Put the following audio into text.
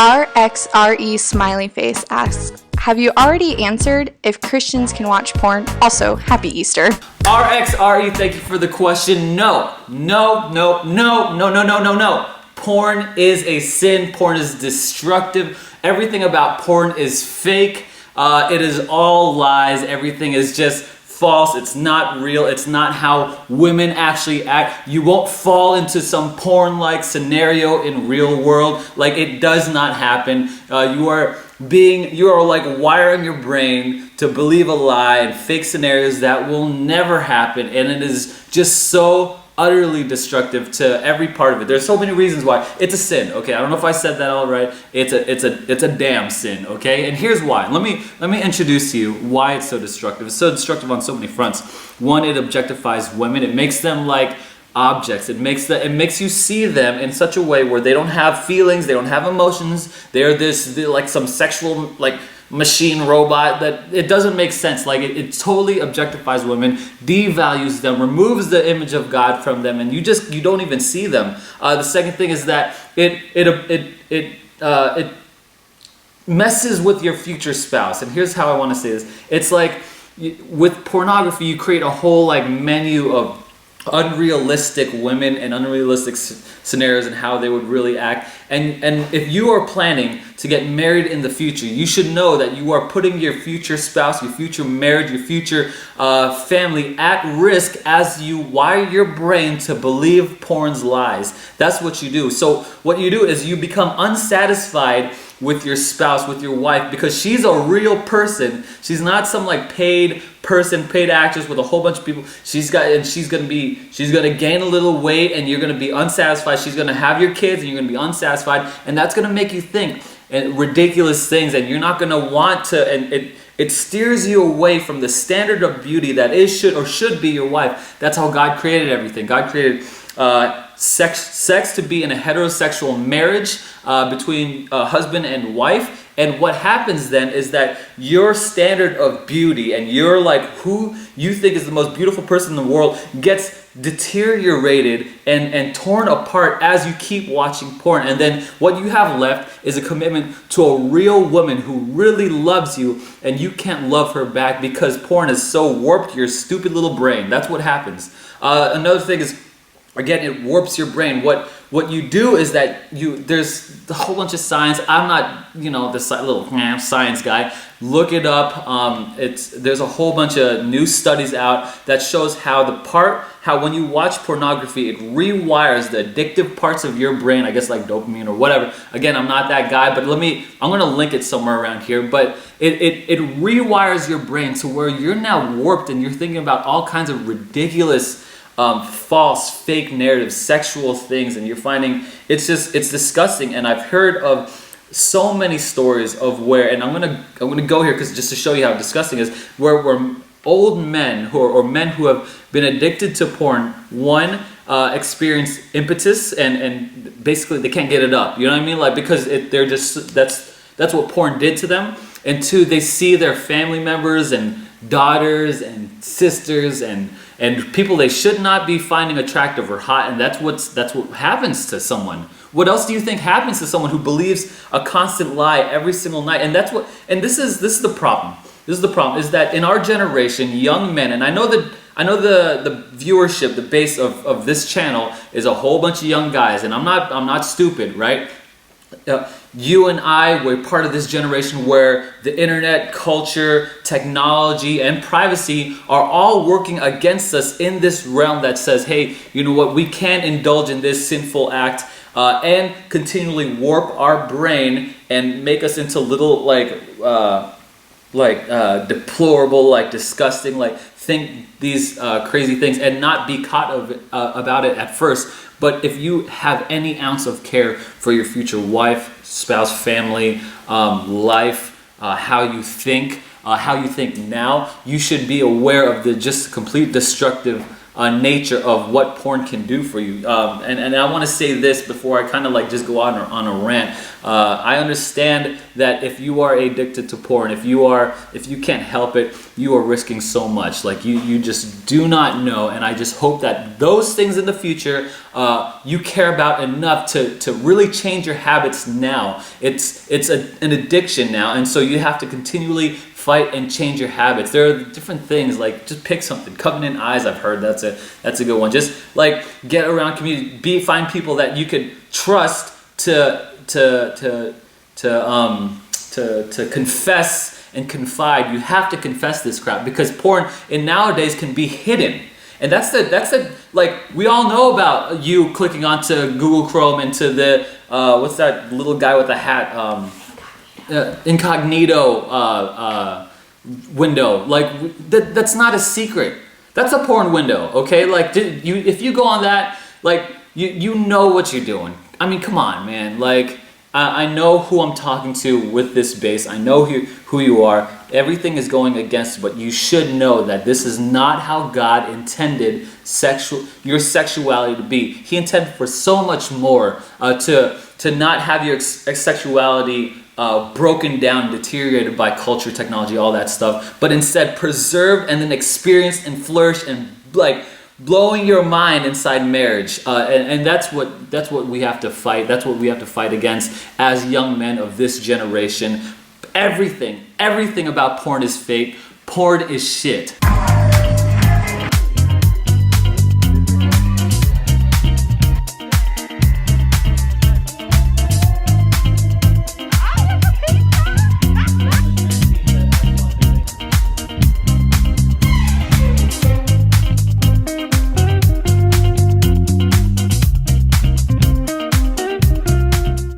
RXRE Smiley Face asks, have you already answered if Christians can watch porn? Also, happy Easter. RXRE, thank you for the question. No. Porn is a sin. Porn is destructive. Everything about porn is fake. It is all lies. Everything is just false. It's not real. It's not how women actually act. You won't fall into some porn-like scenario in real world. Like, it does not happen. You are like wiring your brain to believe a lie and fake scenarios that will never happen, and it is just so utterly destructive to every part of it. There's so many reasons why it's a sin. Okay, I don't know if I said that all right. It's a damn sin. Okay, and here's why. Let me introduce to you why it's so destructive. It's so destructive on so many fronts. One, it objectifies women. It makes them like objects. It makes you see them in such a way where they don't have feelings, they don't have emotions. They're like some sexual like machine robot that it doesn't make sense. Like it totally objectifies women, devalues them, removes the image of God from them, and you don't even see them. The second thing is that it messes with your future spouse. And here's how I want to say this. It's like with pornography, you create a whole like menu of unrealistic women and unrealistic scenarios and how they would really act, and if you are planning to get married in the future, you should know that you are putting your future spouse, your future marriage, your future family at risk as you wire your brain to believe porn's lies. That's what you do. So what you do is you become unsatisfied with your spouse, with your wife, because she's a real person. She's not some like paid person, paid actress with a whole bunch of people. She's gonna gain a little weight, and you're gonna be unsatisfied. She's gonna have your kids, and you're gonna be unsatisfied, and that's gonna make you think ridiculous things, and you're not gonna want to. And it steers you away from the standard of beauty that should be your wife. That's how God created everything. God created sex to be in a heterosexual marriage between husband and wife. And what happens then is that your standard of beauty and your like who you think is the most beautiful person in the world gets deteriorated and torn apart as you keep watching porn. And then what you have left is a commitment to a real woman who really loves you, and you can't love her back because porn has so warped your stupid little brain. That's what happens. Another thing is, again, it warps your brain. What you do is that there's a whole bunch of science. I'm not, this little science guy. Look it up. There's a whole bunch of new studies out that shows how when you watch pornography, it rewires the addictive parts of your brain. I guess like dopamine or whatever. Again, I'm not that guy, but I'm gonna link it somewhere around here. But it rewires your brain to where you're now warped and you're thinking about all kinds of ridiculous, false, fake narratives, sexual things, and you're finding it's disgusting. And I've heard of so many stories of where, and I'm gonna go here because just to show you how disgusting it is, where old men or men who have been addicted to porn, one, experience impetus and basically they can't get it up. You know what I mean? Like because that's what porn did to them. And two, they see their family members and daughters and sisters and people they should not be finding attractive or hot, and that's what happens to someone. What else do you think happens to someone who believes a constant lie every single night? And this is the problem. This is the problem, is that in our generation, young men, and I know the viewership, the base of this channel is a whole bunch of young guys, and I'm not stupid, right? You and I were part of this generation where the internet, culture, technology, and privacy are all working against us in this realm that says, hey, you know what, we can indulge in this sinful act and continually warp our brain and make us into little deplorable, like disgusting, like think these crazy things and not be caught about it at first. But if you have any ounce of care for your future wife, spouse, family, life, how you think now, you should be aware of the just complete destructive nature of what porn can do for you. And I want to say this before I kind of like just go on a rant. I understand that if you are addicted to porn, if you can't help it, you are risking so much. Like you just do not know. And I just hope that those things in the future you care about enough to really change your habits now. It's an addiction now, and so you have to continually fight and change your habits. There are different things, like just pick something. Covenant Eyes, I've heard that's a good one. Just like get around community, find people that you could trust to confess and confide. You have to confess this crap, because porn in nowadays can be hidden. And that's the like, we all know about you clicking onto Google Chrome into the what's that little guy with the hat, incognito window. Like that's not a secret. That's a porn window, okay? Like if you go on that, like you know what you're doing. I mean, come on, man. Like I know who I'm talking to with this base. I know who you are. Everything is going against, but you should know that this is not how God intended your sexuality to be. He intended for so much more, to not have your sexuality broken down, deteriorated by culture, technology, all that stuff, but instead preserved and then experienced and flourished and like blowing your mind inside marriage. And that's what we have to fight. That's what we have to fight against as young men of this generation. Everything about porn is fake. Porn is shit.